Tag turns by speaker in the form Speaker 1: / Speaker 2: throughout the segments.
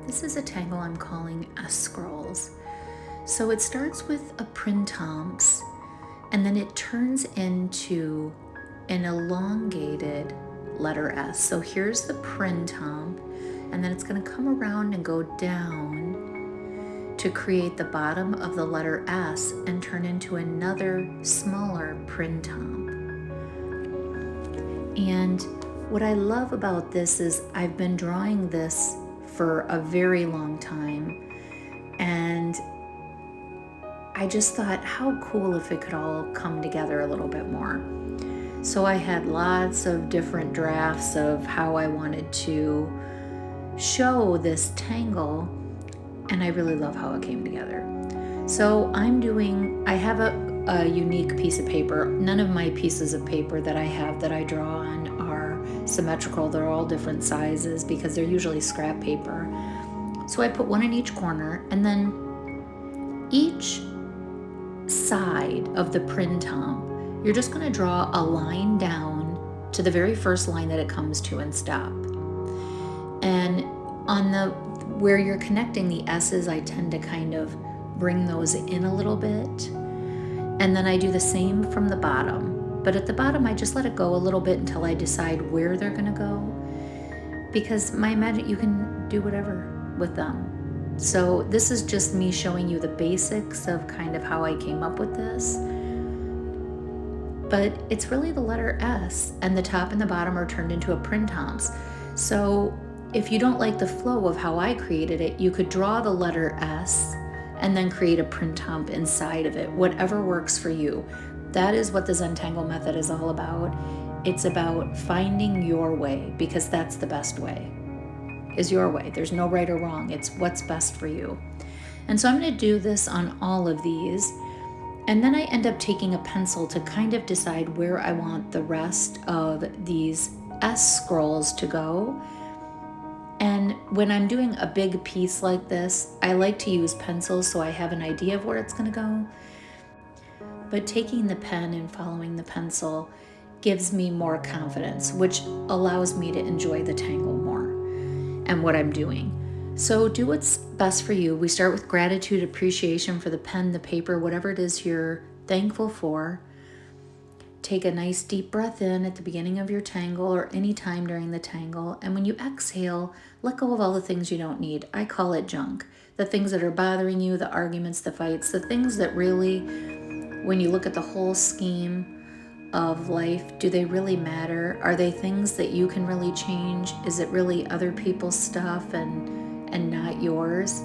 Speaker 1: This is a tangle I'm calling S scrolls. So it starts with a printemps, and then it turns into an elongated letter S. So here's the printemps, and then it's going to come around and go down to create the bottom of the letter S and turn into another smaller printemps. And what I love about this is I've been drawing this for a very long time, and I just thought how cool if it could all come together a little bit more. So I had lots of different drafts of how I wanted to show this tangle, and I really love how it came together. So I have a unique piece of paper. None of my pieces of paper that I have that I draw on are symmetrical. They're all different sizes because they're usually scrap paper. So I put one in each corner, and then each side of the printemps, you're just going to draw a line down to the very first line that it comes to and stop. And on where you're connecting the S's, I tend to kind of bring those in a little bit. And then I do the same from the bottom. But at the bottom, I just let it go a little bit until I decide where they're going to go. Because you can do whatever with them. So this is just me showing you the basics of kind of how I came up with this. But it's really the letter S, and the top and the bottom are turned into a printemps. So if you don't like the flow of how I created it, you could draw the letter S and then create a printemps inside of it, whatever works for you. That is what the Zentangle method is all about. It's about finding your way, because that's the best way, is your way. There's no right or wrong. It's what's best for you. And so I'm going to do this on all of these. And then I end up taking a pencil to kind of decide where I want the rest of these S scrolls to go. And when I'm doing a big piece like this, I like to use pencils so I have an idea of where it's going to go. But taking the pen and following the pencil gives me more confidence, which allows me to enjoy the tangle more and what I'm doing. So do what's best for you. We start with gratitude, appreciation for the pen, the paper, whatever it is you're thankful for. Take a nice deep breath in at the beginning of your tangle or any time during the tangle. And when you exhale, let go of all the things you don't need. I call it junk. The things that are bothering you, the arguments, the fights, the things that really, when you look at the whole scheme of life, do they really matter? Are they things that you can really change? Is it really other people's stuff and not yours?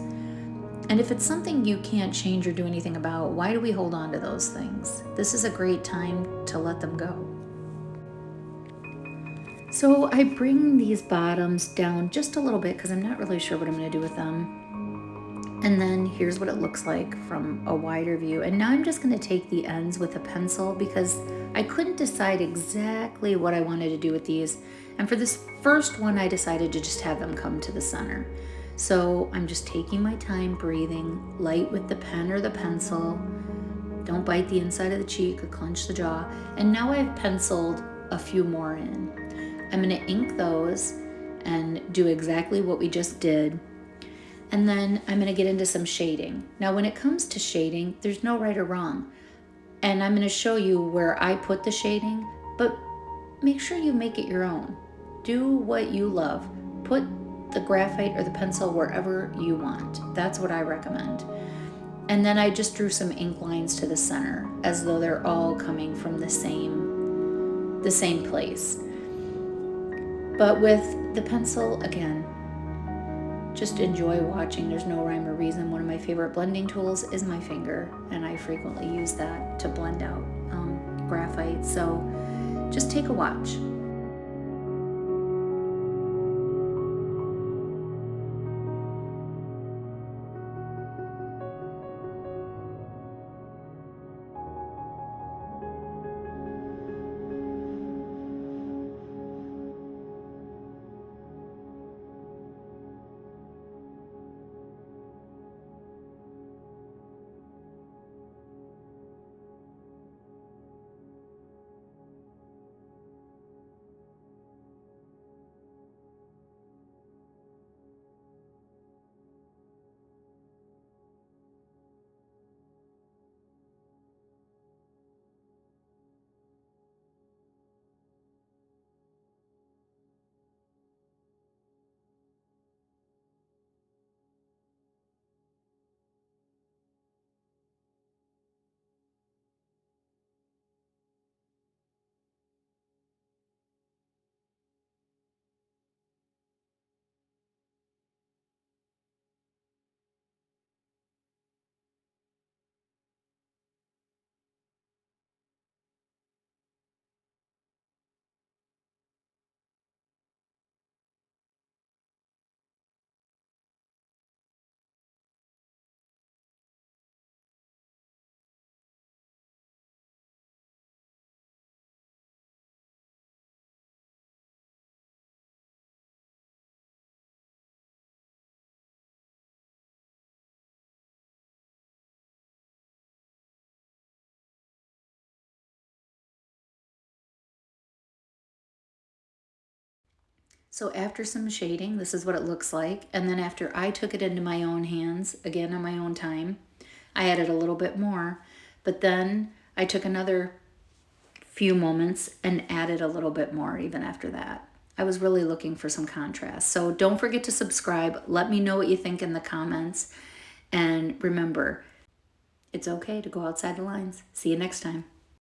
Speaker 1: And if it's something you can't change or do anything about, why do we hold on to those things? This is a great time to let them go. So I bring these bottoms down just a little bit because I'm not really sure what I'm going to do with them. And then here's what it looks like from a wider view. And now I'm just going to take the ends with a pencil because I couldn't decide exactly what I wanted to do with these. And for this first one, I decided to just have them come to the center. So I'm just taking my time, breathing, light with the pen or the pencil. Don't bite the inside of the cheek or clench the jaw. And now I've penciled a few more in. I'm going to ink those and do exactly what we just did. And then I'm going to get into some shading. Now, when it comes to shading, there's no right or wrong. And I'm going to show you where I put the shading, but make sure you make it your own. Do what you love. Put the graphite or the pencil wherever you want. That's what I recommend. And then I just drew some ink lines to the center as though they're all coming from the same place. But with the pencil, again, just enjoy watching. There's no rhyme or reason. One of my favorite blending tools is my finger, and I frequently use that to blend out graphite. So just take a watch. So after some shading, this is what it looks like. And then after I took it into my own hands, again on my own time, I added a little bit more. But then I took another few moments and added a little bit more even after that. I was really looking for some contrast. So don't forget to subscribe. Let me know what you think in the comments. And remember, it's okay to go outside the lines. See you next time.